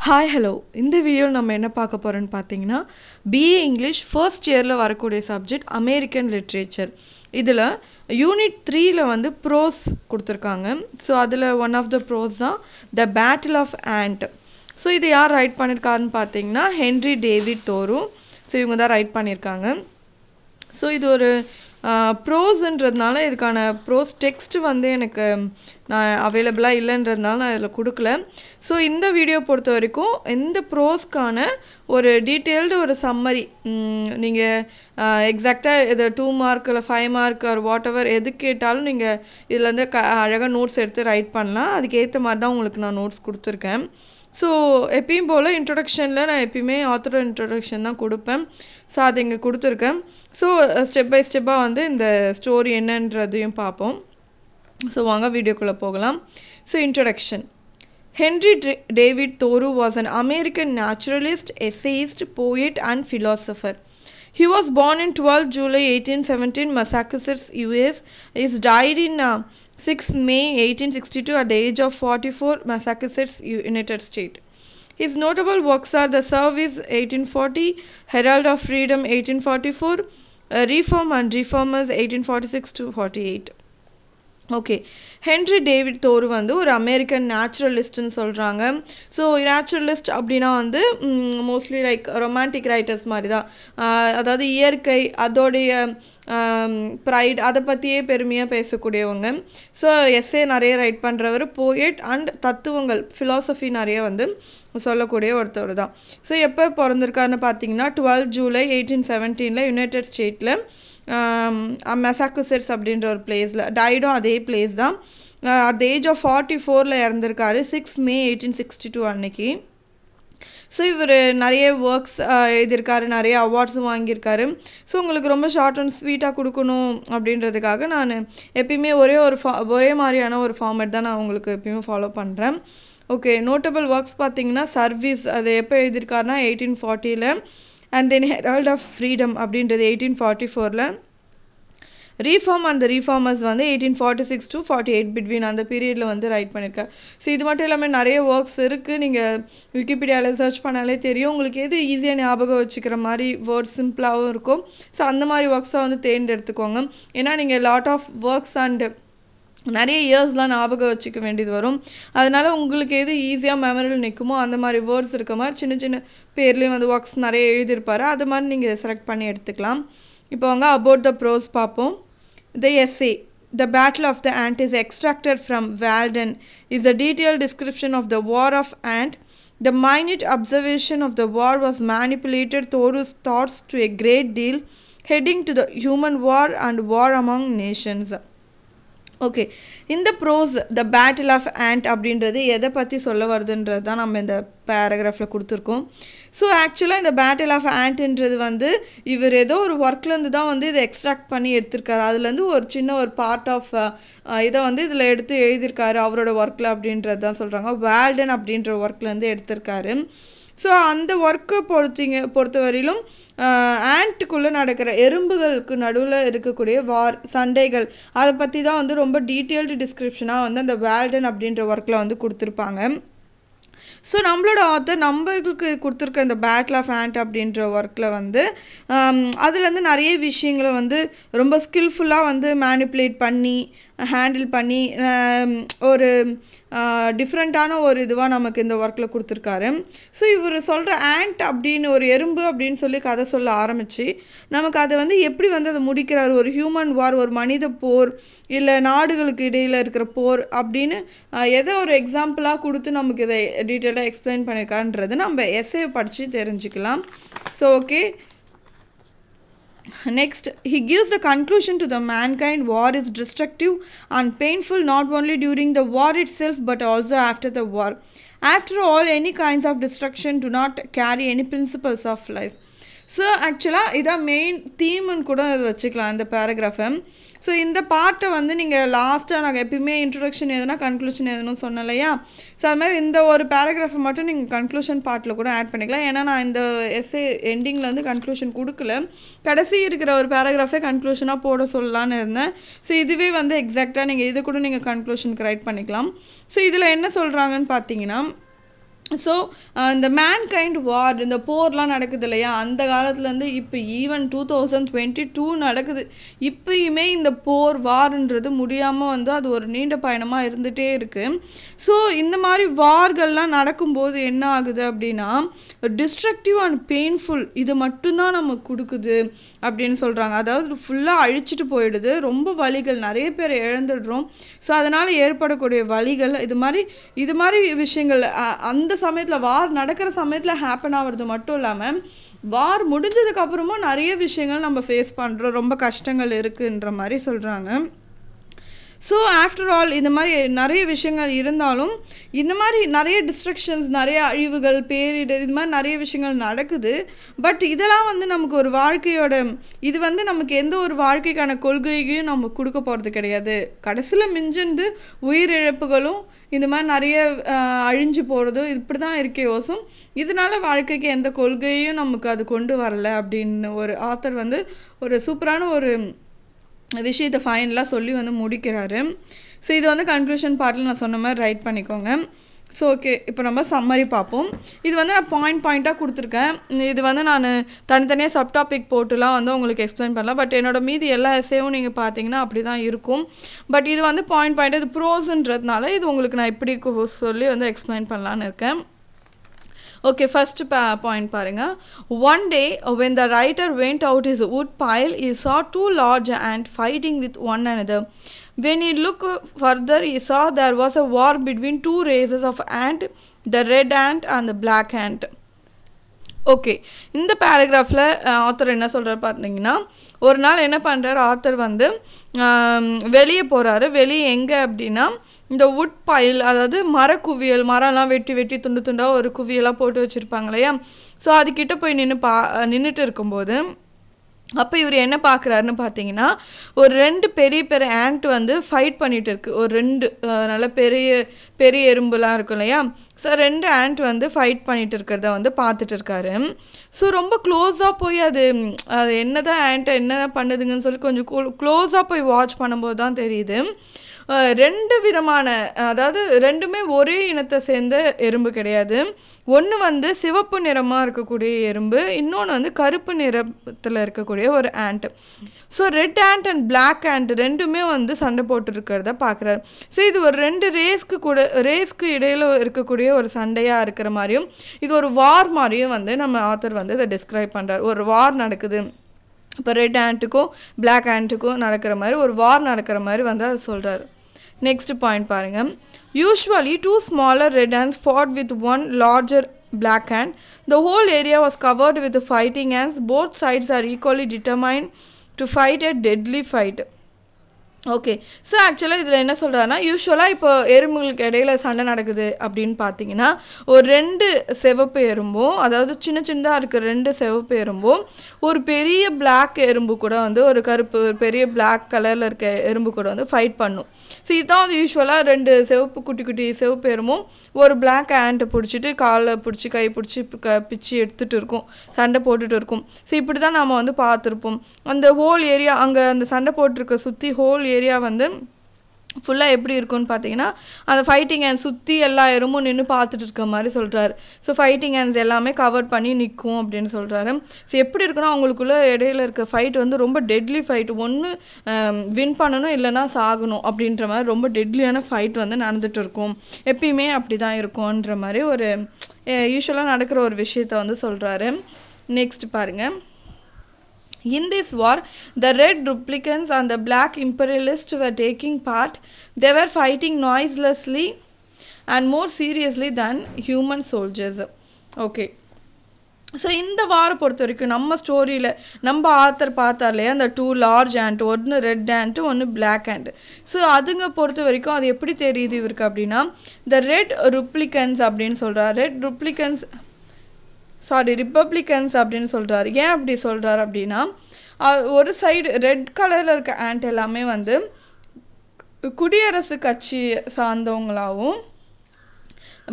Hi hello இந்த வீடியோவில் நம்ம என்ன பார்க்க போகிறோன்னு பார்த்தீங்கன்னா பிஏ இங்கிலீஷ் ஃபர்ஸ்ட் இயரில் வரக்கூடிய சப்ஜெக்ட் அமெரிக்கன் லிட்ரேச்சர். இதில் யூனிட் 3ல் வந்து ப்ரோஸ் கொடுத்துருக்காங்க. ஸோ அதில் ஒன் ஆஃப் த ப்ரோஸ் தான் the battle of ant. So இது யார் ரைட் பண்ணியிருக்காருன்னு பார்த்தீங்கன்னா ஹென்ரி டேவிட் தோரு. ஸோ இவங்க தான் ரைட் பண்ணியிருக்காங்க. ஸோ இது ஒரு ப்ரோஸ்ன்றதுனால இதுக்கான ப்ரோஸ் டெக்ஸ்ட் வந்து எனக்கு நான் அவைலபிளாக இல்லைன்றதுனால நான் இதில் கொடுக்கல. ஸோ இந்த வீடியோ பொறுத்த வரைக்கும் இந்த ப்ரோஸ்க்கான ஒரு டீட்டெயில்டு ஒரு சம்மரி நீங்கள் எக்ஸாக்டாக இது 2 மார்க் இல்லை 5 மார்க் ஆர் வாட் எவர் எது கேட்டாலும் நீங்கள் இதுலேருந்து அழகாக நோட்ஸ் எடுத்து ரைட் பண்ணலாம். அதுக்கேற்ற மாதிரி தான் உங்களுக்கு நான் நோட்ஸ் கொடுத்துருக்கேன். ஸோ எப்பயும் போல் இன்ட்ரொடக்ஷனில் நான் எப்பயுமே ஆத்தரோட இன்ட்ரொடக்ஷன் தான் கொடுப்பேன். ஸோ அது இங்கே கொடுத்துருக்கேன். ஸோ ஸ்டெப் பை ஸ்டெப்பாக வந்து இந்த ஸ்டோரி என்னன்றதையும் பார்ப்போம். ஸோ வாங்க வீடியோக்குள்ளே போகலாம். So introduction. Henry David Thoreau was an American naturalist, essayist, poet and philosopher. He was born in 12 July 1817, Massachusetts, US. He died in 6 May 1862 at the age of 44, Massachusetts, United States. His notable works are The Service 1840, Herald of Freedom 1844, Reform and Reformers 1846 to 48. Okay, Henry David Thoreau வந்து ஒரு American நேச்சுரலிஸ்ட்னு சொல்கிறாங்க. So naturalist அப்படின்னா வந்து mostly like romantic writers மாதிரி தான். அதாவது இயற்கை அதோடைய ப்ரைட் அதை பற்றியே பெருமையாக பேசக்கூடியவங்க. ஸோ எஸ்ஏ நிறைய ரைட் பண்ணுறவர், போயட் அண்ட் தத்துவங்கள் ஃபிலாசபி நிறைய வந்து சொல்லக்கூடிய ஒருத்தர் தான். ஸோ எப்போ பிறந்திருக்காருன்னு பார்த்தீங்கன்னா 12 ஜூலை 1817 யுனைடெட் ஸ்டேட்டில் மெசாக்குசெட்ஸ் அப்படின்ற ஒரு பிளேஸில், டைடும் அதே பிளேஸ் தான். அட் ஏஜ் ஆஃப் 44 இறந்துருக்காரு 6 மே 1862 அன்னைக்கு. ஸோ இவர் நிறைய ஒர்க்ஸ் எழுதியிருக்காரு, நிறைய அவார்ட்ஸும் வாங்கியிருக்காரு. ஸோ உங்களுக்கு ரொம்ப ஷார்ட் அண்ட் ஸ்வீட்டாக கொடுக்கணும் அப்படின்றதுக்காக நான் எப்பயுமே ஒரே மாதிரியான ஒரு ஃபார்மேட் தான் நான் உங்களுக்கு எப்பயுமே ஃபாலோ பண்ணுறேன். ஓகே, நோட்டபிள் ஒர்க்ஸ் பார்த்தீங்கன்னா சர்வீஸ் அது எப்போ எழுதியிருக்காருனா 1840, and then Herald of Freedom அப்படின்றது 1844, ரீஃபார்ம் அண்ட் ரீஃபார்மர்ஸ் வந்து 1846 to 48 பிட்வீன் அந்த பீரியடில் வந்து ரைட் பண்ணியிருக்காரு. ஸோ இது மட்டும் இல்லாமல் நிறைய ஒர்க்ஸ் இருக்குது. நீங்கள் விக்கிபீடியாவில் சர்ச் பண்ணாலே தெரியும். உங்களுக்கு எது ஈஸியாக ஞாபகம் வச்சுக்கிற மாதிரி வேர்ட்ஸ் சிம்பிளாகவும் இருக்கும். ஸோ அந்த மாதிரி ஒர்க்ஸை வந்து தேர்ந்தெடுத்துக்கோங்க. ஏன்னா நீங்கள் லாட் ஆஃப் ஒர்க்ஸ் அண்டு நிறைய இயர்ஸ்லாம் ஞாபகம் வச்சுக்க வேண்டியது வரும். அதனால் உங்களுக்கு எது ஈஸியாக மெமரியில் நிற்குமோ அந்த மாதிரி வேர்ட்ஸ் இருக்க மாதிரி சின்ன சின்ன பேர்லேயும் வந்து ஒர்க்ஸ் நிறைய எழுதியிருப்பார். அது மாதிரி நீங்கள் செலக்ட் பண்ணி எடுத்துக்கலாம். இப்போ வாங்க அபவுட் த ப்ரோஸ் பார்ப்போம். The essay, The Battle of the Ant, is extracted from Walden, is a detailed description of the War of Ant. The minute observation of the war was manipulated Thoreau's thoughts to a great deal, heading to the human war and war among nations. Okay, இந்த prose the battle of ant அப்படின்றது எதை பற்றி சொல்ல வருதுன்றது தான் நம்ம இந்த பேராகிராஃபில் கொடுத்துருக்கோம். So ஆக்சுவலாக இந்த பேட்டில் ஆஃப் ஆண்ட்ன்றது வந்து இவர் ஏதோ ஒரு ஒர்க்லேருந்து தான் வந்து இதை எக்ஸ்ட்ராக்ட் பண்ணி எடுத்திருக்காரு. அதுலேருந்து ஒரு சின்ன ஒரு பார்ட் ஆஃப் இதை வந்து இதில் எடுத்து எழுதியிருக்காரு அவரோட ஒர்க்கில் அப்படின்றது தான் சொல்கிறாங்க. வால்டன் அப்படின்ற ஒர்க்லேருந்து எடுத்திருக்காரு. ஸோ அந்த ஒர்க்கை பொறுத்தவரையிலும் ஆண்ட்டுக்குள்ளே நடக்கிற எறும்புகளுக்கு நடுவில் இருக்கக்கூடிய சண்டைகள் அதை பற்றி தான் வந்து ரொம்ப டீட்டெயில்டு டிஸ்கிரிப்ஷனாக வந்து அந்த வால்டன் அப்படின்ற ஒர்க்கில் வந்து கொடுத்துருப்பாங்க. ஸோ நம்மளோட ஆத்தர் நம்மளுக்கு கொடுத்துருக்க இந்த பேட்டில் ஆஃப் ஆண்ட் அப்படின்ற ஒர்க்கில் வந்து அதுலேருந்து நிறைய விஷயங்களை வந்து ரொம்ப ஸ்கில்ஃபுல்லாக வந்து மேனிப்புலேட் பண்ணி ஹேண்டில் பண்ணி ஒரு டிஃப்ரெண்ட்டான ஒரு இதுவாக நமக்கு இந்த ஒர்க்கில் கொடுத்துருக்காரு. ஸோ இவர் சொல்கிற ஆண்ட் அப்படின்னு ஒரு எறும்பு அப்படின்னு சொல்லி கதை சொல்ல ஆரம்பித்து நமக்கு அதை வந்து எப்படி வந்து அதை முடிக்கிறார், ஒரு ஹியூமன் வார், ஒரு மனித போர், இல்லை நாடுகளுக்கு இடையில் இருக்கிற போர் அப்படின்னு எதை ஒரு எக்ஸாம்பிளாக கொடுத்து நமக்கு இதை டீட்டெயிலாக எக்ஸ்பிளைன் பண்ணியிருக்காருன்றது நம்ம எஸ்ஏ படித்து தெரிஞ்சுக்கலாம். So okay, next he gives the conclusion to the mankind war is destructive and painful not only during the war itself but also after the war. After all, any kinds of destruction do not carry any principles of life. So ஆக்சுவலாக இதான் main தீம்னு கூட அது வச்சுக்கலாம் இந்த பேராகிராஃபை. So இந்த பார்ட்டை வந்து நீங்கள் லாஸ்ட்டாக நாங்கள் எப்பயுமே இன்ட்ரொடக்ஷன் எதுனா கன்க்ளூஷன் எதுனும் சொன்னோம் இல்லையா. ஸோ அது மாதிரி இந்த ஒரு பேராகிராஃபை மட்டும் நீங்கள் கன்க்ளூஷன் பார்ட்டில் கூட ஆட் பண்ணிக்கலாம். ஏன்னா நான் இந்த எஸ்ஏ எண்டிங்கில் வந்து கன்க்ளூஷன் கொடுக்கல, கடைசி இருக்கிற ஒரு பேராகிராஃபை கன்க்ளூஷனாக போட சொல்லலான்னு இருந்தேன். ஸோ இதுவே வந்து எக்ஸாக்டாக நீங்கள் இது கூட நீங்கள் கன்க்ளூஷனுக்கு ரைட் பண்ணிக்கலாம். ஸோ இதில் என்ன சொல்கிறாங்கன்னு பார்த்தீங்கன்னா ஸோ இந்த மேன்கைண்ட் வார், இந்த போர்லாம் நடக்குது இல்லையா, அந்த காலத்துலேருந்து இப்போ ஈவன் 2022 நடக்குது. இப்பயுமே இந்த வார்ன்றது முடியாமல் வந்து அது ஒரு நீண்ட பயணமாக இருந்துகிட்டே இருக்குது. ஸோ இந்த மாதிரி வார்கள்லாம் நடக்கும்போது என்ன ஆகுது அப்படின்னா, டிஸ்ட்ரக்டிவ் அண்ட் பெயின்ஃபுல் இது மட்டும்தான் நமக்கு கொடுக்குது அப்படின்னு சொல்கிறாங்க. அதாவது ஃபுல்லாக அழிச்சிட்டு போயிடுது, ரொம்ப வலிகள், நிறைய பேர் இழந்துடுறோம். ஸோ அதனால் ஏற்படக்கூடிய வலிகள் இது மாதிரி விஷயங்கள் அந்த சமயத்தில் வார் நடக்கிற சமயத்தில் ஹேப்பன் ஆகிறது மட்டும் இல்லாமல் வார் முடிஞ்சதுக்கப்புறமும் நிறைய விஷயங்கள் நம்ம ஃபேஸ் பண்ணுறோம், ரொம்ப கஷ்டங்கள் இருக்குன்ற மாதிரி சொல்கிறாங்க. ஸோ ஆஃப்டர் ஆல் இந்த மாதிரி நிறைய விஷயங்கள் இருந்தாலும் இந்த மாதிரி நிறைய டிஸ்ட்ரக்ஷன்ஸ், நிறைய அழிவுகள், பேரிடர், இது மாதிரி நிறைய விஷயங்கள் நடக்குது. பட் இதெல்லாம் வந்து நமக்கு ஒரு வாழ்க்கையோட இது வந்து நமக்கு எந்த ஒரு வாழ்க்கைக்கான கொள்கையும் நம்ம கொடுக்க போகிறது கிடையாது. கடைசியில் மிஞ்சிருந்து உயிரிழப்புகளும் இந்த மாதிரி நிறைய அழிஞ்சு போகிறதும் இப்படி தான் இருக்கே யோசும். இதனால் வாழ்க்கைக்கு எந்த கொள்கையும் நமக்கு அது கொண்டு வரலை அப்படின்னு ஒரு ஆத்தர் வந்து ஒரு சூப்பரான ஒரு விஷயத்தை ஃபைனலாக சொல்லி வந்து முடிக்கிறாரு. ஸோ இது வந்து கன்க்ளூஷன் பார்ட்டில் நான் சொன்ன மாதிரி ரைட் பண்ணிக்கோங்க. ஸோ ஓகே, இப்போ நம்ம சம்மரி பார்ப்போம். இது வந்து நான் பாயிண்ட்டாக கொடுத்துருக்கேன். இது வந்து நான் தனித்தனியாக சப்டாபிக் போட்டுலாம் வந்து உங்களுக்கு எக்ஸ்பிளைன் பண்ணலாம். பட் என்னோட மீதி எல்லா எஸ்ஸேவும் நீங்கள் பார்த்தீங்கன்னா அப்படி தான் இருக்கும். பட் இது வந்து பாயிண்ட் இது ப்ரோஸ்ன்றதுனால இது உங்களுக்கு நான் இப்படி சொல்லி வந்து எக்ஸ்பிளைன் பண்ணலான்னு இருக்கேன். Okay, first point பாருங்க. One day when the writer went out his wood pile, he saw two large ants fighting with one another. When he looked further, he saw there was a war between two races of ant, the red ant and the black ant. Okay, இந்த பேராகிராஃபில் author என்ன சொல்கிறார் பார்த்தீங்கன்னா, ஒரு நாள் என்ன பண்ணுறார் author வந்து வெளியே போகிறாரு. வெளியே எங்கே அப்படின்னா இந்த வுட் பைல், அதாவது மரக்குவியல், மரம்லாம் வெட்டி துண்டு துண்டாக ஒரு குவியலாக போட்டு வச்சுருப்பாங்க இல்லையா. ஸோ அதுக்கிட்ட போய் நின்றுட்டு இருக்கும்போது அப்போ இவர் என்ன பார்க்குறாருன்னு பார்த்தீங்கன்னா, ஒரு 2 பெரிய ஆண்ட் வந்து ஃபைட் பண்ணிகிட்டு இருக்குது. ஒரு 2 நல்ல பெரிய எறும்புலாம் இருக்கும் இல்லையா. ஸோ 2 ஆண்ட் வந்து ஃபைட் பண்ணிகிட்டு இருக்கிறத வந்து பார்த்துட்டு இருக்காரு. ஸோ ரொம்ப க்ளோஸாக போய் அது என்ன தான் ஆண்ட்டை என்ன பண்ணுதுங்கன்னு சொல்லி கொஞ்சம் க்ளோஸாக போய் வாட்ச் பண்ணும்போது தான் தெரியுது 2 விதமான, அதாவது 2மே ஒரே இனத்தை சேர்ந்த எறும்பு கிடையாது. ஒன்று வந்து சிவப்பு நிறமாக இருக்கக்கூடிய எறும்பு, இன்னொன்று வந்து கருப்பு நிறத்தில் இருக்கக்கூடிய ஒரு ant. So red ant and black ant 2மே வந்து சண்டை போட்டுருக்கிறத பார்க்குறாரு. ஸோ இது ஒரு 2 ரேஸ்க்கு இடையில் இருக்கக்கூடிய ஒரு சண்டையாக இருக்கிற மாதிரியும், இது ஒரு வார் மாதிரியும் வந்து நம்ம ஆத்தர் வந்து இதை டிஸ்கிரைப் பண்ணுறார். ஒரு வார் நடக்குது, இப்போ ரெட் ஆண்ட்டுக்கும் பிளாக் ஆண்ட்டுக்கும் நடக்கிற மாதிரி ஒரு வார் நடக்கிற மாதிரி வந்து அதை சொல்கிறார். நெக்ஸ்ட் பாயிண்ட் பாருங்கள். Usually 2 smaller red ants fought with one larger black ant. The whole area was covered with fighting ants. Both sides are equally determined to fight a deadly fight. Okay, so ஆக்சுவலாக இதில் என்ன சொல்கிறாருன்னா, யூஸ்வலாக இப்போ எறும்புகளுக்கு இடையில சண்டை நடக்குது அப்படின்னு பார்த்தீங்கன்னா, ஒரு 2 சிவப்பு எறும்பும், அதாவது சின்னதாக இருக்கிற 2 சிவப்பு எறும்பும், ஒரு பெரிய பிளாக் எறும்பு கூட வந்து ஒரு கருப்பு பெரிய பிளாக் கலரில் இருக்க எறும்பு கூட வந்து ஃபைட் பண்ணும். ஸோ இதுதான் வந்து யூஸ்வலாக 2 சிவப்பு குட்டி சிவப்பு எறும்பும் ஒரு பிளாக் ஆண்ட்டை பிடிச்சிட்டு காலில் பிடிச்சி கை பிடிச்சி பிச்சு எடுத்துகிட்டு இருக்கும், சண்டை போட்டுட்டு இருக்கும். ஸோ இப்படி தான் நம்ம வந்து பார்த்துருப்போம். அந்த ஹோல் ஏரியா, அங்கே அந்த சண்டை போட்டிருக்க சுற்றி ஹோல் ஏரியா வந்து ஃபுல்லாக எப்படி இருக்குன்னு பார்த்தீங்கன்னா, அந்த ஃபைட்டிங் ஹேண்ட்ஸ் சுற்றி எல்லா எறும்பும் நின்று பார்த்துட்டு இருக்க மாதிரி சொல்கிறாரு. ஸோ ஃபைட்டிங் ஹேண்ட்ஸ் எல்லாமே கவர் பண்ணி நிற்கும் அப்படின்னு சொல்கிறாரு. ஸோ எப்படி இருக்குன்னா, அவங்களுக்குள்ள இடையில இருக்க ஃபைட் வந்து ரொம்ப டெட்லி ஃபைட், ஒன்று வின் பண்ணணும் இல்லைனா சாகணும் அப்படின்ற மாதிரி ரொம்ப டெட்லியான ஃபைட் வந்து நடந்துகிட்டு இருக்கும். எப்பயுமே அப்படி தான் இருக்கும்ன்ற மாதிரி ஒரு யூஸ்வலாக நடக்கிற ஒரு விஷயத்த வந்து சொல்கிறாரு. நெக்ஸ்ட் பாருங்கள். In this war, the red replicants and the black imperialists were taking part. They were fighting noiselessly and more seriously than human soldiers. Okay. So இந்த வாரம் பொறுத்த வரைக்கும் நம்ம ஸ்டோரியில் நம்ம ஆத்தர் பார்த்தார் இல்லையா, அந்த 2 large ant, ஒன்று ரெட் ஆண்ட்டு ஒன்று பிளாக் ஆண்ட். ஸோ அதுங்க பொறுத்த வரைக்கும் அது எப்படி தெரியுது இவருக்கு அப்படின்னா, த ரெட் ரிப்ளிகன்ஸ் அப்படின்னு சொல்கிறார். ரிப்பப்ளிகன்ஸ் அப்படின்னு சொல்கிறாரு. ஏன் அப்படி சொல்கிறார் அப்படின்னா, ஒரு சைடு ரெட் கலரில் இருக்க ஆண்ட் எல்லாமே வந்து குடியரசு கட்சி சார்ந்தவங்களாகவும்,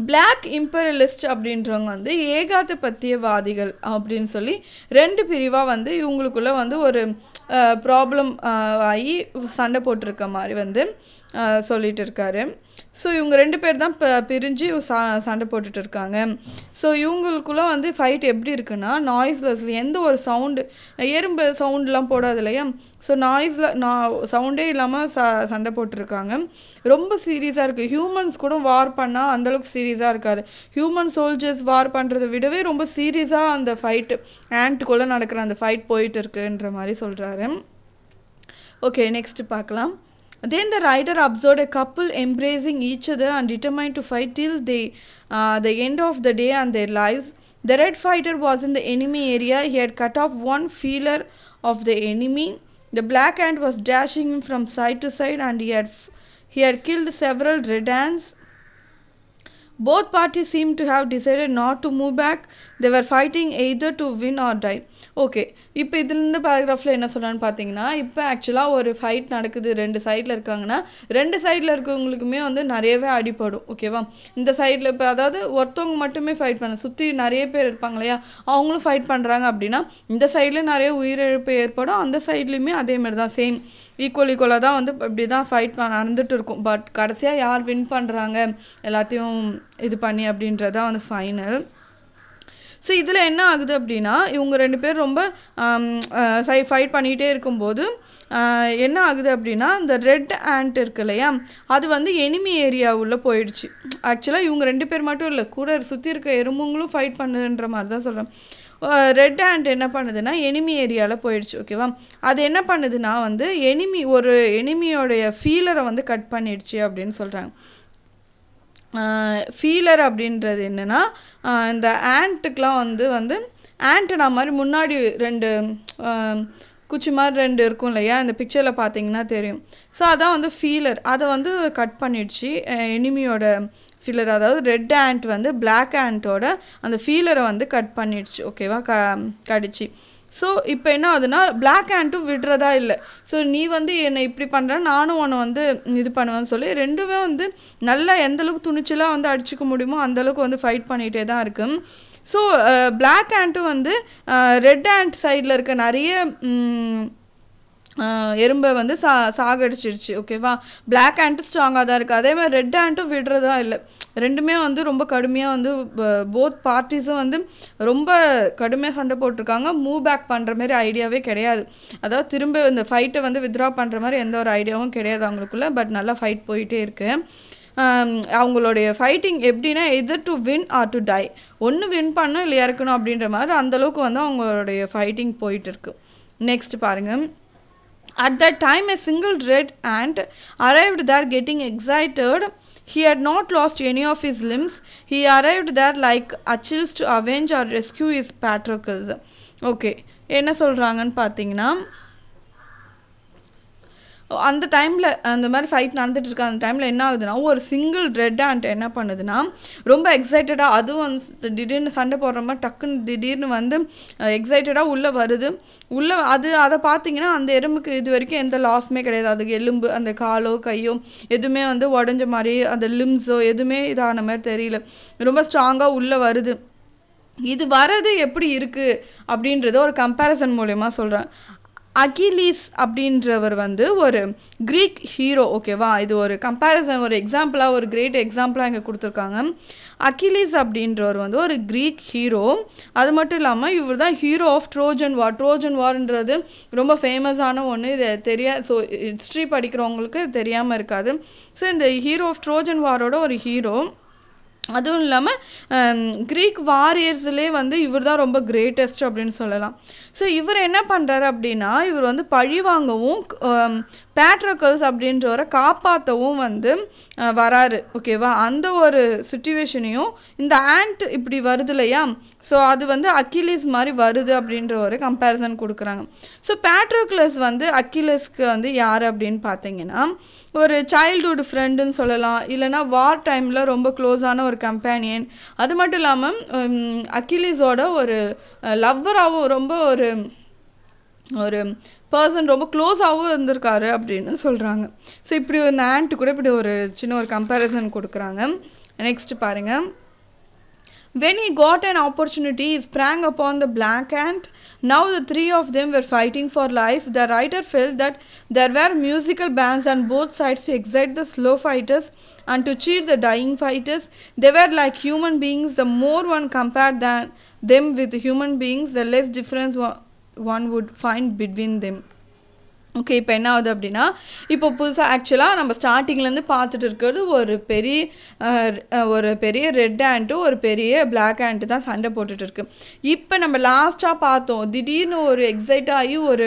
பிளாக் இம்பீரியலிஸ்ட் அப்படின்றவங்க வந்து ஏகாதிபத்தியவாதிகள் அப்படின்னு சொல்லி 2 பிரிவாக வந்து இவங்களுக்குள்ளே வந்து ஒரு ப்ராப்ளம் ஆகி சண்டை போட்டிருக்க மாதிரி வந்து சொல்லிகிட்டு இருக்காரு. ஸோ இவங்க 2 பேர் தான் பிரிஞ்சு சண்டை போட்டுட்டு இருக்காங்க. ஸோ இவங்களுக்குள்ள வந்து ஃபைட் எப்படி இருக்குன்னா நாய்ஸ்லெஸ், எந்த ஒரு சவுண்டு, எறும்பு சவுண்ட்லாம் போடாது இல்லையா, ஸோ சவுண்டே இல்லாமல் சண்டை போட்டிருக்காங்க. ரொம்ப சீரியஸாக இருக்குது. ஹியூமன்ஸ் கூட வார் பண்ணால் அந்தளவுக்கு சீரியஸாக இருக்காது. ஹியூமன் சோல்ஜர்ஸ் வார் பண்ணுறதை விடவே ரொம்ப சீரியஸாக அந்த ஃபைட்டு ஆண்ட்டுக்குள்ளே நடக்கிற அந்த ஃபைட் போயிட்டு இருக்குன்ற மாதிரி சொல்கிறாரு. ஓகே, நெக்ஸ்ட் பார்க்கலாம். Then the writer observed a couple embracing each other and determined to fight till the end of the day and their lives. The red fighter was in the enemy area. He had cut off one feeler of the enemy. The black ant was dashing him from side to side, and he had killed several red ants. Both parties seemed to have decided not to move back. They were fighting either to win or die. Okay, இப்போ இதுலேருந்து பேராகிராஃபில் என்ன சொல்கிறான்னு பார்த்தீங்கன்னா, இப்போ ஆக்சுவலாக ஒரு fight நடக்குது, 2 சைடில் இருக்காங்கன்னா 2 சைடில் இருக்கவங்களுக்குமே வந்து நிறையவே அடிப்படும். ஓகேவா, இந்த சைடில் இப்போ அதாவது ஒருத்தவங்க மட்டுமே ஃபைட் பண்ண, சுற்றி நிறைய பேர் இருப்பாங்க இல்லையா, அவங்களும் ஃபைட் பண்ணுறாங்க அப்படின்னா இந்த சைடில் நிறைய உயிரிழப்பு ஏற்படும், அந்த சைட்லேயுமே அதேமாதிரி தான், சேம் ஈக்குவலாக தான் வந்து இப்படி தான் ஃபைட் நடந்துட்டு இருக்கும். பட் கடைசியாக யார் வின் பண்ணுறாங்க எல்லாத்தையும் இது பண்ணி அப்படின்றதான் வந்து ஃபைனல். ஸோ இதில் என்ன ஆகுது அப்படின்னா, இவங்க 2 பேர் ரொம்ப ஃபைட் பண்ணிகிட்டே இருக்கும்போது என்ன ஆகுது அப்படின்னா, இந்த ரெட் ஆண்ட் இருக்கு இல்லையா, அது வந்து எனிமி ஏரியாவுள்ள போயிடுச்சு. ஆக்சுவலாக இவங்க 2 பேர் மட்டும் இல்லை, கூட சுற்றி இருக்க எறும்புங்களும் ஃபைட் பண்ணுன்ற மாதிரி தான் சொல்கிறேன். ரெட் ஆண்ட் என்ன பண்ணுதுன்னா எனிமி ஏரியாவில் போயிடுச்சு. ஓகேவா, அது என்ன பண்ணுதுன்னா வந்து ஒரு எனிமியோடைய ஃபீலரை வந்து கட் பண்ணிடுச்சு அப்படின்னு சொல்கிறாங்க. ஃபீலர் அப்படின்றது என்னென்னா, இந்த ஆண்ட்டுக்கெலாம் வந்து ஆண்ட்டு நான் மாதிரி முன்னாடி 2 குச்சி மாதிரி 2 இருக்கும் இல்லையா, இந்த பிக்சரில் பார்த்தீங்கன்னா தெரியும். ஸோ அதான் வந்து ஃபீலர், அதை வந்து கட் பண்ணிடுச்சு எனிமியோட ஃபீலர். அதாவது ரெட் ஆண்ட் வந்து பிளாக் ஆண்ட்டோட அந்த ஃபீலரை வந்து கட் பண்ணிடுச்சு. ஓகேவா, கடிச்சு. ஸோ இப்போ என்ன ஆகுதுன்னா, பிளாக் ஆண்ட்டும் விடுறதா இல்லை. ஸோ நீ வந்து என்னை இப்படி பண்ணுற, நானும் உன்னை வந்து இது பண்ணுவேன்னு சொல்லி 2மே வந்து நல்லா எந்தளவுக்கு துணிச்சலாக வந்து அடிச்சுக்க முடியுமோ அந்தளவுக்கு வந்து ஃபைட் பண்ணிகிட்டே தான் இருக்குது. ஸோ பிளாக் ஆண்ட்டும் வந்து ரெட் ஆண்ட் சைடில் இருக்க நிறைய எறும்பை வந்து சாகடிச்சிருச்சு. ஓகேவா, பிளாக் ஆண்ட்டும் ஸ்ட்ராங்காக தான் இருக்குது. அதே மாதிரி ரெட் ஆண்ட்டும் விடுறதா இல்லை. 2மே வந்து ரொம்ப கடுமையாக வந்து போத் பார்ட்டிஸும் வந்து ரொம்ப கடுமையாக சண்டை போட்டிருக்காங்க. மூவ் பேக் பண்ணுற மாதிரி ஐடியாவே கிடையாது. அதாவது திரும்ப இந்த ஃபைட்டை வந்து வித்ட்ரா பண்ணுற மாதிரி எந்த ஒரு ஐடியாவும் கிடையாது அவங்களுக்குள்ள. பட் நல்லா ஃபைட் போயிட்டே இருக்குது. அவங்களுடைய ஃபைட்டிங் எப்படின்னா either to win or to die, ஒன்று வின் பண்ணணும் இல்லை இறக்கணும் அப்படின்ற மாதிரி அந்தளவுக்கு வந்து அவங்களுடைய ஃபைட்டிங் போயிட்டு இருக்கு. நெக்ஸ்ட் பாருங்கள். At that time, a single red ant arrived there getting excited. He had not lost any of his limbs. He arrived there like Achilles to avenge or rescue his patroclus. Okay, என்ன சொல்கிறாங்கன்னு பார்த்தீங்கன்னா, அந்த டைமில் அந்த மாதிரி fight நடந்துட்டு இருக்க அந்த டைமில் என்ன ஆகுதுன்னா, ஒரு சிங்கிள் ரெட் ஆண்ட் என்ன பண்ணுதுன்னா ரொம்ப எக்ஸைட்டடாக, அதுவும் வந்து திடீர்னு சண்டை போடுற மாதிரி டக்குன்னு திடீர்னு வந்து எக்ஸைட்டடாக உள்ளே வருது. அதை பார்த்தீங்கன்னா அந்த எறும்புக்கு இது வரைக்கும் எந்த லாஸுமே கிடையாது. அதுக்கு எலும்பு, அந்த காலோ கையோ எதுவுமே வந்து உடஞ்ச மாதிரி, அந்த லிம்ஸோ எதுவுமே இதான மாதிரி தெரியல. ரொம்ப ஸ்ட்ராங்காக உள்ளே வருது. இது வர்றது எப்படி இருக்குது அப்படின்றத ஒரு கம்பேரிசன் மூலயமா சொல்கிறேன். அகிலீஸ் அப்படின்றவர் வந்து ஒரு க்ரீக் ஹீரோ. ஓகேவா, இது ஒரு கம்பேரிசன், ஒரு எக்ஸாம்பிளாக, ஒரு கிரேட் எக்ஸாம்பிளாக இங்கே கொடுத்துருக்காங்க. அகிலீஸ் அப்படின்றவர் வந்து ஒரு க்ரீக் ஹீரோ. அது மட்டும் இல்லாமல் இவர் தான் hero of Trojan war. Trojan வார்ன்றது ரொம்ப ஃபேமஸான ஒன்று. இது ஸோ ஹிஸ்ட்ரி படிக்கிறவங்களுக்கு தெரியாமல் இருக்காது. ஸோ இந்த ஹீரோ ஆஃப் ட்ரோஜன் வாரோட ஒரு ஹீரோ. அதுவும் இல்லாமல் க்ரீக் வாரியர்ஸ்லேயே வந்து இவர் தான் ரொம்ப கிரேட்டஸ்ட் அப்படின்னு சொல்லலாம். ஸோ இவர் என்ன பண்ணுறாரு அப்படின்னா, இவர் வந்து பழி வாங்கவும் பேட்ரோக்கல்ஸ் அப்படின்றவரை காப்பாற்றவும் வந்து வராரு. ஓகேவா, அந்த ஒரு சுச்சுவேஷனையும் இந்த ஆண்ட் இப்படி வருது இல்லையா, ஸோ அது வந்து அக்கிலீஸ் மாதிரி வருது அப்படின்ற ஒரு கம்பேரிசன் கொடுக்குறாங்க. ஸோ பேட்ரோக்ளஸ் வந்து அக்கிலஸ்க்கு வந்து யார் அப்படின்னு பார்த்தீங்கன்னா ஒரு சைல்டுஹுட் ஃப்ரெண்டுன்னு சொல்லலாம், இல்லைனா வார் டைமில் ரொம்ப க்ளோஸான ஒரு கம்பேனியன். அது மட்டும் இல்லாமல் அக்கிலீஸோட ஒரு லவ்வராகவும் ரொம்ப ஒரு பர்சன் ரொம்ப க்ளோஸாகவும் இருந்திருக்காரு அப்படின்னு சொல்கிறாங்க. ஸோ இப்படி ஒரு ஆண்ட்டு கூட இப்படி ஒரு சின்ன ஒரு கம்பேரிசன் கொடுக்குறாங்க. நெக்ஸ்ட் பாருங்கள். When he got an opportunity, he sprang upon the black ant Now the three of them were fighting for life. The writer felt that there were musical bands on both sides to excite the slow fighters and to cheer the dying fighters. They were like human beings. The more one compared them with human beings, the less difference one would find between them. Okay, இப்போ என்ன ஆகுது அப்படின்னா, இப்போ புதுசாக ஆக்சுவலாக நம்ம ஸ்டார்டிங்லேருந்து பார்த்துட்டு இருக்கிறது ஒரு பெரிய ரெட் ஆண்ட்டு ஒரு பெரிய பிளாக் ஆண்ட்டு தான் சண்டை போட்டுட்ருக்கு. இப்போ நம்ம லாஸ்ட்டாக பார்த்தோம், திடீர்னு ஒரு எக்ஸைட் ஆகி ஒரு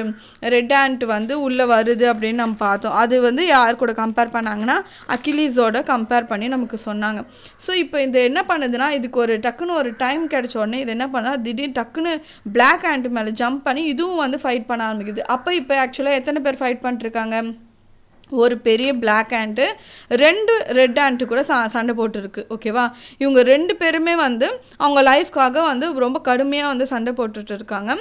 ரெட் ஆண்ட் வந்து உள்ளே வருது அப்படின்னு நம்ம பார்த்தோம். அது வந்து யார் கூட கம்பேர் பண்ணாங்கன்னா அக்கிலீஸோட கம்பேர் பண்ணி நமக்கு சொன்னாங்க. ஸோ இப்போ இது என்ன பண்ணுதுன்னா, இதுக்கு ஒரு டக்குன்னு ஒரு டைம் கிடைச்ச உடனே இது என்ன பண்ணால் திடீர்னு டக்குன்னு பிளாக் ஆண்ட் மேலே ஜம்ப் பண்ணி இதுவும் வந்து ஃபைட் பண்ண ஆரம்பிக்குது. அப்போ இப்போ ஆக்சுவலாக எத்தனை பேர் ஃபைட் பண்ணிருக்காங்க? ஒரு பெரிய பிளாக் ஆண்ட்டு 2 ரெட் ஆண்ட்டு கூட சண்டை போட்டுருக்கு. ஓகேவா, இவங்க 2 பேருமே வந்து அவங்க லைஃப்காக வந்து ரொம்ப கடுமையாக வந்து சண்டை போட்டுட்டு இருக்காங்க.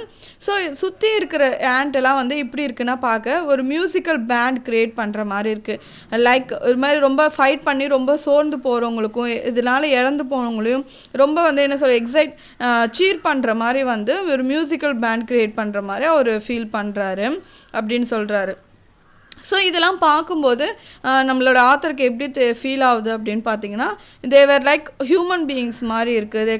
ஸோ சுற்றி இருக்கிற ஆண்ட்டெல்லாம் வந்து இப்படி இருக்குன்னா பார்க்க ஒரு மியூசிக்கல் பேண்ட் க்ரியேட் பண்ணுற மாதிரி இருக்குது. லைக் ஒரு மாதிரி ரொம்ப ஃபைட் பண்ணி ரொம்ப சோர்ந்து போகிறவங்களுக்கும் இதனால் இறந்து போனவங்களையும் ரொம்ப வந்து என்ன சொல்ல சீர் பண்ணுற மாதிரி வந்து ஒரு மியூசிக்கல் பேண்ட் க்ரியேட் பண்ணுற மாதிரி அவர் ஃபீல் பண்ணுறாரு அப்படின்னு சொல்கிறாரு. ஸோ இதெல்லாம் பார்க்கும்போது நம்மளோட ஆத்தருக்கு எப்படி ஃபீல் ஆகுது அப்படின்னு பார்த்தீங்கன்னா, தேவர் லைக் ஹியூமன் பீயிங்ஸ் மாதிரி இருக்குது.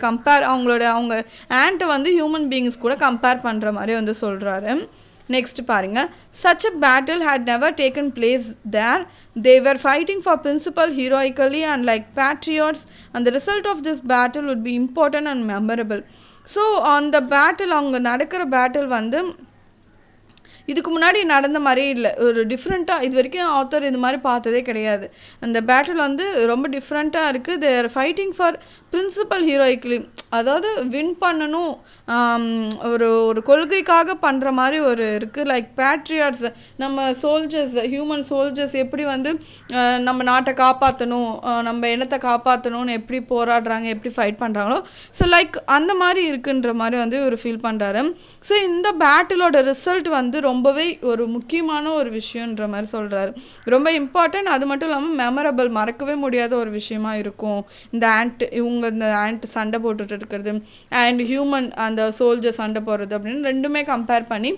அவங்க ஆண்ட்டை வந்து ஹியூமன் பீயிங்ஸ் கூட கம்பேர் பண்ணுற மாதிரி வந்து சொல்கிறாரு. நெக்ஸ்ட் பாருங்கள், such a battle had never taken place there. They were fighting for principle heroically and like patriots, and the result of this battle would be important and memorable. So அந்த battle அவங்க நடக்கிற battle வந்து இதுக்கு முன்னாடி நடந்த மாதிரி இல்லை, ஒரு டிஃப்ரெண்ட்டாக இது வரைக்கும் ஆத்தர் இது மாதிரி பார்த்ததே கிடையாது. அந்த பேட்டில் வந்து ரொம்ப டிஃப்ரெண்ட்டாக இருக்குது. They are fighting for principle heroically, அதாவது வின் பண்ணணும் ஒரு கொள்கைக்காக பண்ணுற மாதிரி ஒரு இருக்குது. லைக் பேட்ரியாட்ஸ், நம்ம சோல்ஜர்ஸ், ஹியூமன் சோல்ஜர்ஸ் எப்படி வந்து நம்ம நாட்டை காப்பாற்றணும், நம்ம இனத்தை காப்பாற்றணும்னு எப்படி போராடுறாங்க, எப்படி ஃபைட் பண்ணுறாங்களோ, ஸோ லைக் அந்த மாதிரி இருக்குன்ற மாதிரி வந்து ஒரு ஃபீல் பண்ணுறாரு. ஸோ இந்த பேட்டிலோட ரிசல்ட் வந்து ரொம்பவே ஒரு முக்கியமான ஒரு விஷயன்ற மாதிரி சொல்கிறாரு. ரொம்ப இம்பார்ட்டன்ட், அது மட்டும் இல்லாமல் மெமரபிள், மறக்கவே முடியாத ஒரு விஷயமா இருக்கும் இந்த ஆண்ட் சண்டை போட்டுட்டு இருக்கிறது அண்ட் ஹியூமன் அந்த சோல்ஜர் சண்டை போடுறது அப்படின்னு ரெண்டுமே கம்பேர் பண்ணி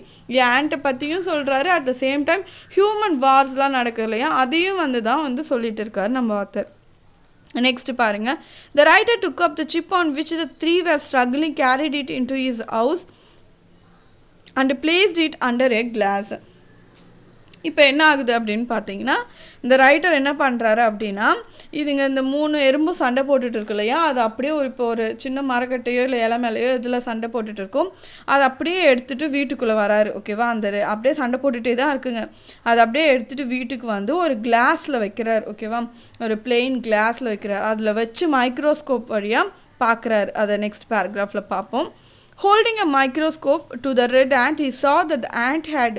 ஆண்ட்டை பற்றியும் சொல்கிறாரு. At the same time human வார்ஸ்லாம் நடக்குது இல்லையா, அதையும் வந்து தான் வந்து சொல்லிட்டு இருக்காரு நம்ம ஆத்தர். நெக்ஸ்ட் பாருங்க, the writer took up the chip on which the three were struggling, carried it into his house and placed it under a glass. இப்போ என்ன ஆகுது அப்படின்னு பார்த்தீங்கன்னா, இந்த ரைட்டர் என்ன பண்ணுறாரு அப்படின்னா, இதுங்க இந்த 3 எறும்பும் சண்டை போட்டுட்டு இருக்கு இல்லையா, அது அப்படியே இப்போ ஒரு சின்ன மரக்கட்டையோ இல்லை இலை மேலேயோ இதில் சண்டை போட்டுட்டு இருக்கும், அதை அப்படியே எடுத்துகிட்டு வீட்டுக்குள்ளே வராரு. ஓகேவா, அந்த அப்படியே சண்டை போட்டுகிட்டே தான் இருக்குங்க. அதை அப்படியே எடுத்துகிட்டு வீட்டுக்கு வந்து ஒரு கிளாஸில் வைக்கிறார். ஓகேவா, ஒரு பிளெயின் கிளாஸில் வைக்கிறார். அதில் வச்சு மைக்ரோஸ்கோப் வழியாக பார்க்குறாரு. அதை நெக்ஸ்ட் பேராகிராஃபில் பார்ப்போம். Holding a microscope to the red ant, he saw that the ant had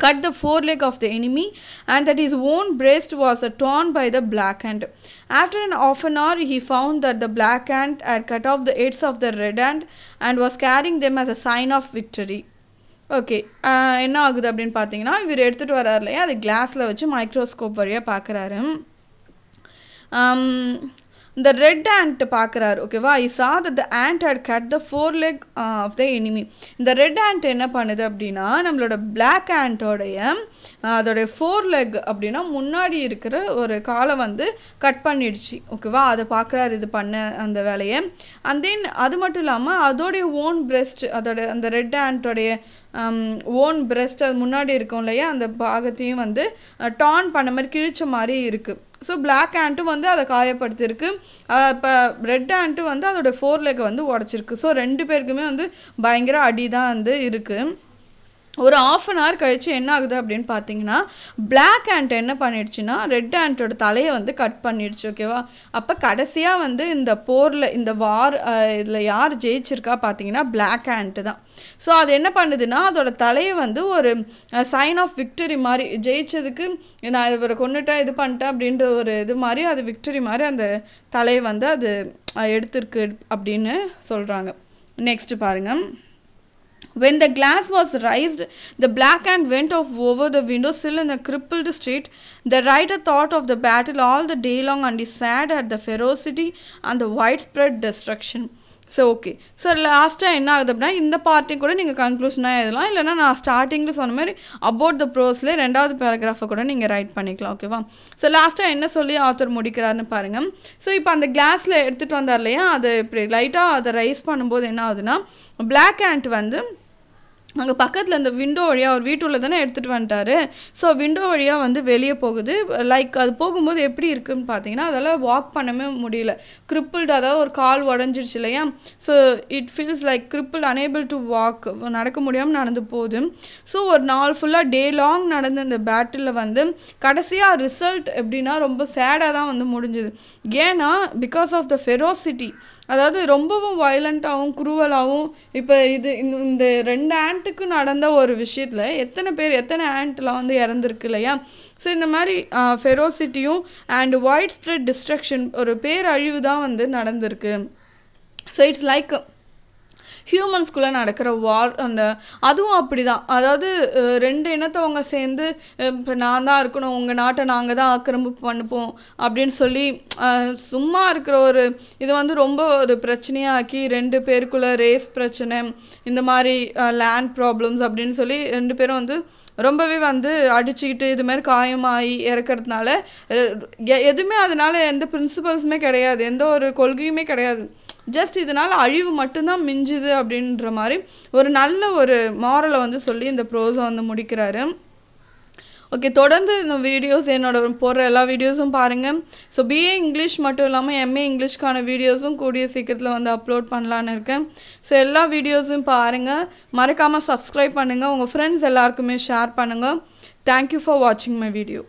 cut the foreleg of the enemy and that his own breast was torn by the black ant. After an half an hour, he found that the black ant had cut off the heads of the red ant and was carrying them as a sign of victory. Okay, என்ன ஆகுது அப்படின்னு பார்த்தீங்கன்னா, இவர் எடுத்துகிட்டு வர்றாரு இல்லையா, அது கிளாஸில் வச்சு மைக்ரோஸ்கோப் வழியாக பார்க்குறாரு. இந்த ரெட் ஆண்ட் பார்க்குறாரு. ஓகேவா, I saw that the ant had cut the foreleg off the enemy. இந்த ரெட் ஆண்ட் என்ன பண்ணுது அப்படின்னா, நம்மளோட பிளாக் ஆண்ட்டோடைய அதோடைய foreleg அப்படின்னா முன்னாடி இருக்கிற ஒரு காலை வந்து கட் பண்ணிடுச்சு. ஓகேவா, அதை பார்க்குறாரு இது பண்ண அந்த வேலையை. அண்ட் தென் அது மட்டும் இல்லாமல் அதோடைய ஓன் பிரெஸ்ட், அந்த ரெட் ஆண்ட்டோடைய ஓன் பிரெஸ்ட் அது முன்னாடி இருக்கும் இல்லையா, அந்த பாகத்தையும் வந்து டான் பண்ண மாதிரி கிழிச்ச மாதிரி இருக்குது. ஸோ பிளாக் ஆண்ட்டும் வந்து அதை காயப்படுத்திருக்கு. இப்போ ரெட் ஆண்ட்டும் வந்து அதோட foreleg வந்து உடச்சிருக்கு. ஸோ 2 பேருக்குமே வந்து பயங்கர அடி தான் வந்து இருக்குது. ஒரு ஆஃப் அன் ஹவர் கழித்து என்ன ஆகுது அப்படின்னு பார்த்தீங்கன்னா, பிளாக் ஆண்ட் என்ன பண்ணிடுச்சுன்னா ரெட் ஆண்ட்டோட தலையை வந்து கட் பண்ணிடுச்சு. ஓகேவா, அப்போ கடைசியாக வந்து இந்த போரில் இந்த இதில் யார் ஜெயிச்சிருக்கா பார்த்தீங்கன்னா பிளாக் ஆண்ட்டு தான். ஸோ அது என்ன பண்ணுதுன்னா, அதோட தலையை வந்து ஒரு சைன் ஆஃப் விக்டரி மாதிரி, ஜெயிச்சதுக்கு நான் இவரை கொண்டுட்டேன் இது பண்ணிட்டேன் அப்படின்ற ஒரு இது மாதிரி, அது விக்டரி மாதிரி அந்த தலையை வந்து அது எடுத்திருக்கு அப்படின்னு சொல்கிறாங்க. நெக்ஸ்ட்டு பாருங்கள். When the glass was raised, the black ant went off over the window sill in a crippled state. The writer thought of the battle all the day long and is sad at the ferocity and the widespread destruction. So okay. So லாஸ்ட்டாக என்ன ஆகுது அப்படின்னா இந்த party கூட நீங்கள் கன்க்ளூஷனாக எழுதலாம், இல்லைனா நான் ஸ்டார்டிங்கில் சொன்ன மாதிரி அபவுட் த ப்ரோஸில் 2வது பேராகிராஃபை கூட நீங்கள் ரைட் பண்ணிக்கலாம். ஓகேவா? ஸோ லாஸ்ட்டாக என்ன சொல்லி ஆத்தர் முடிக்கிறாருன்னு பாருங்கள். ஸோ இப்போ அந்த கிளாஸில் எடுத்துகிட்டு வந்தார் இல்லையா, அது இப்படி லைட்டாக அதை ரைஸ் பண்ணும்போது என்ன ஆகுதுன்னா பிளாக் ஆண்ட் வந்து அங்கே பக்கத்தில் இந்த விண்டோ வழியாக ஒரு வீட்டுள்ள தானே எடுத்துகிட்டு வந்துட்டார். ஸோ விண்டோ வழியாக வந்து வெளியே போகுது. லைக் அது போகும்போது எப்படி இருக்குதுன்னு பார்த்தீங்கன்னா அதெல்லாம் வாக் பண்ணவே முடியல, கிரிப்பிள்டு, அதாவது ஒரு கால் உடஞ்சிருச்சு இல்லையா. So it feels like crippled, unable to walk, நடக்க முடியாமல் நடந்து போகுது. ஸோ ஒரு நாள் ஃபுல்லாக டே லாங் நடந்த இந்த பேட்டிலில் வந்து கடைசியாக ரிசல்ட் எப்படின்னா ரொம்ப சேடாக தான் வந்து முடிஞ்சுது. ஏன்னா பிகாஸ் ஆஃப் த ஃபெரோசிட்டி, அதாவது ரொம்பவும் வயலண்ட்டாகவும் குரூவலாகவும். இப்போ இந்த 2 ஆண்ட்டுக்கு நடந்த ஒரு விஷயத்தில் எத்தனை ஆண்ட்லாம் வந்து இறந்துருக்கு இல்லையா. ஸோ இந்த மாதிரி ஃபெரோசிட்டியும் அண்ட் வைட் ஸ்ப்ரெட் டிஸ்ட்ரக்ஷன், ஒரு பேரழிவு தான் வந்து நடந்திருக்கு. ஸோ இட்ஸ் லைக் ஹியூமன்ஸ்குள்ளே நடக்கிற வார். அதுவும் அப்படி தான், அதாவது 2 இனத்தவங்க சேர்ந்து இப்போ நான் தான் இருக்கணும், உங்கள் நாட்டை நாங்கள் தான் ஆக்கிரமிப்பு பண்ணுப்போம் அப்படின்னு சொல்லி சும்மா இருக்கிற ஒரு இது வந்து ரொம்ப ஒரு பிரச்சனையாக்கி 2 பேருக்குள்ளே ரேஸ் பிரச்சனை, இந்த மாதிரி லேண்ட் ப்ராப்ளம்ஸ் அப்படின்னு சொல்லி 2 பேரும் வந்து ரொம்பவே வந்து அடிச்சுக்கிட்டு இது மாதிரி காயமாகி இறக்கிறதுனால எதுவுமே அதனால் எந்த பிரின்சிபல்ஸுமே கிடையாது, எந்த ஒரு கொள்கையுமே கிடையாது. ஜஸ்ட் இதனால் அழிவு மட்டும்தான் மிஞ்சுது அப்படின்ற மாதிரி ஒரு நல்ல ஒரு மாரலை வந்து சொல்லி இந்த ப்ரோஸை வந்து முடிக்கிறாரு. ஓகே, தொடர்ந்து இந்த வீடியோஸ் என்னோட போடுற எல்லா வீடியோஸும் பாருங்கள். ஸோ பிஏ இங்கிலீஷ் மட்டும் இல்லாமல் எம்ஏ இங்கிலீஷ்க்கான வீடியோஸும் கூடிய சீக்கிரத்தில் வந்து அப்லோட் பண்ணலான்னு இருக்கேன். ஸோ எல்லா வீடியோஸும் பாருங்கள், மறக்காமல் சப்ஸ்கிரைப் பண்ணுங்கள், உங்கள் ஃப்ரெண்ட்ஸ் எல்லாருக்குமே ஷேர் பண்ணுங்கள். தேங்க்யூ ஃபார் வாட்சிங் மை வீடியோ.